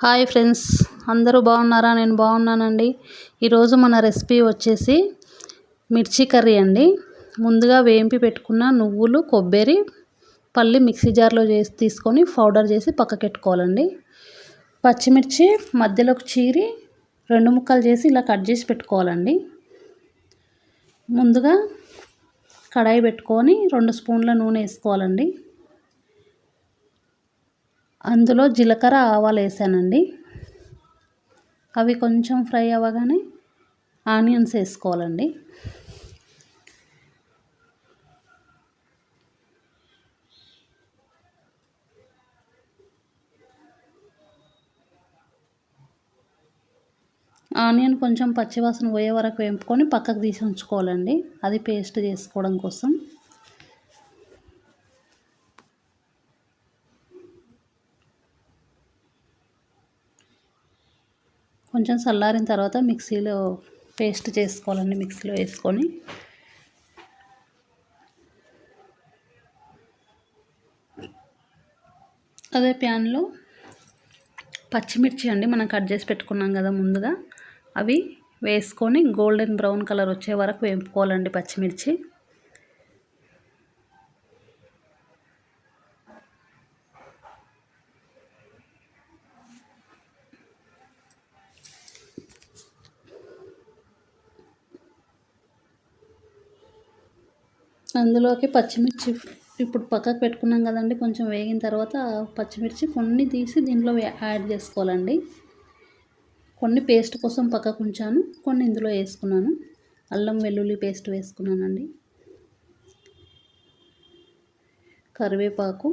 Hi friends, అందరూ బాగున్నారా? నేను బాగున్నానండి. ఈరోజు మన రెసిపీ వచ్చేసి మిర్చి కర్రీ అండి. ముందుగా వేంపి పెట్టుకున్న నువ్వులు, కొబ్బరి, పల్లి మిక్సీ జార్లో తీసుకొని పౌడర్ చేసి పక్కకెట్టుకోవాలండి. పచ్చిమిర్చి మధ్యలోకి చీరి 2 ముక్కలు చేసి ఇలా కట్ చేసి పెట్టుకోవాలండి. ముందుగా కడాయి పెట్టుకొని 2 స్పూన్ల నూనె వేసుకోవాలండి. అందులో జీలకర్ర, ఆవాలు వేసానండి. అవి కొంచెం ఫ్రై అవ్వగానే ఆనియన్స్ వేసుకోవాలండి. ఆనియన్ కొంచెం పచ్చివాసన పోయే వరకు వేపుకొని పక్కకు తీసి ఉంచుకోవాలండి. అది పేస్ట్ చేసుకోవడం కోసం. కొంచెం చల్లారిన తర్వాత మిక్సీలో పేస్ట్ చేసుకోవాలండి. మిక్సీలో వేసుకొని అదే ప్యాన్లో పచ్చిమిర్చి అండి మనం కట్ చేసి పెట్టుకున్నాం కదా ముందుగా, అవి వేసుకొని గోల్డెన్ బ్రౌన్ కలర్ వచ్చే వరకు వేపుకోవాలండి పచ్చిమిర్చి. అందులోకి పచ్చిమిర్చి ఇప్పుడు పక్కకు పెట్టుకున్నాం కదండి, కొంచెం వేగిన తర్వాత పచ్చిమిర్చి కొన్ని తీసి దీంట్లో యాడ్ చేసుకోవాలండి. కొన్ని పేస్ట్ కోసం పక్కకు ఉంచాను, కొన్ని ఇందులో వేసుకున్నాను. అల్లం వెల్లుల్లి పేస్ట్ వేసుకున్నానండి. కరివేపాకు,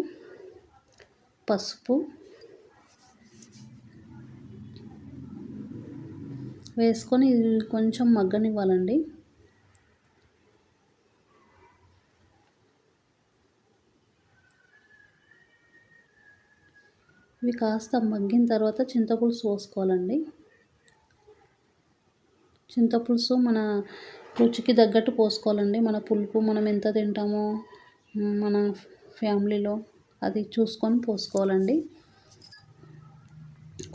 పసుపు వేసుకొని కొంచెం మగ్గనివ్వాలండి. ఇవి కాస్త మగ్గిన తర్వాత చింతపులుసు పోసుకోవాలండి. చింతపులుసు మన రుచికి తగ్గట్టు పోసుకోవాలండి. మన పులుపు మనం ఎంత తింటామో మన ఫ్యామిలీలో అది చూసుకొని పోసుకోవాలండి.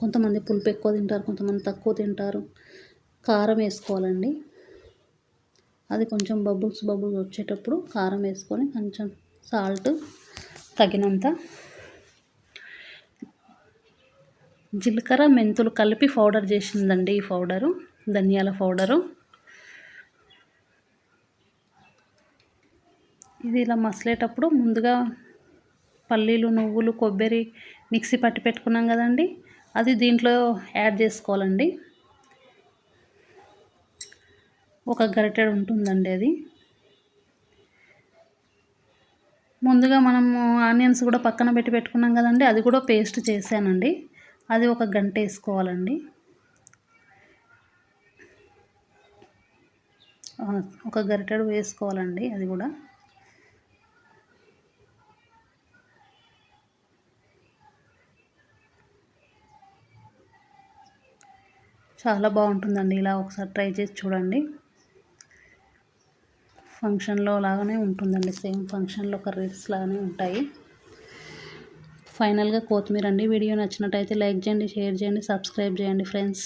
కొంతమంది పులుపు ఎక్కువ తింటారు, కొంతమంది తక్కువ తింటారు. కారం వేసుకోవాలండి. అది కొంచెం బబుల్స్ వచ్చేటప్పుడు కారం వేసుకొని కొంచెం సాల్ట్ తగినంత, జీలకర్ర, మెంతులు కలిపి పౌడర్ చేసిందండి. ఈ పౌడరు ధనియాల పౌడరు. ఇది ఇలా మసలేటప్పుడు ముందుగా పల్లీలు, నువ్వులు, కొబ్బరి మిక్సీ పట్టి పెట్టుకున్నాం కదండి, అది దీంట్లో యాడ్ చేసుకోవాలండి. ఒక గరిటెడు ఉంటుందండి అది. ముందుగా మనము ఆనియన్స్ కూడా పక్కన పెట్టుకున్నాం కదండి, అది కూడా పేస్ట్ చేశానండి. అది ఒక గంట వేసుకోవాలండి. ఒక గరిటెడు వేసుకోవాలండి అది కూడా. చాలా బాగుంటుందండి. ఇలా ఒకసారి ట్రై చేసి చూడండి. ఫంక్షన్లో లాగానే ఉంటుందండి, సేమ్ ఫంక్షన్లో కర్రీస్ లాగానే ఉంటాయి. ఫైనల్గా కొత్తిమీర అండి. వీడియో నచ్చినట్టయితే లైక్ చేయండి, షేర్ చేయండి, సబ్స్క్రైబ్ చేయండి ఫ్రెండ్స్.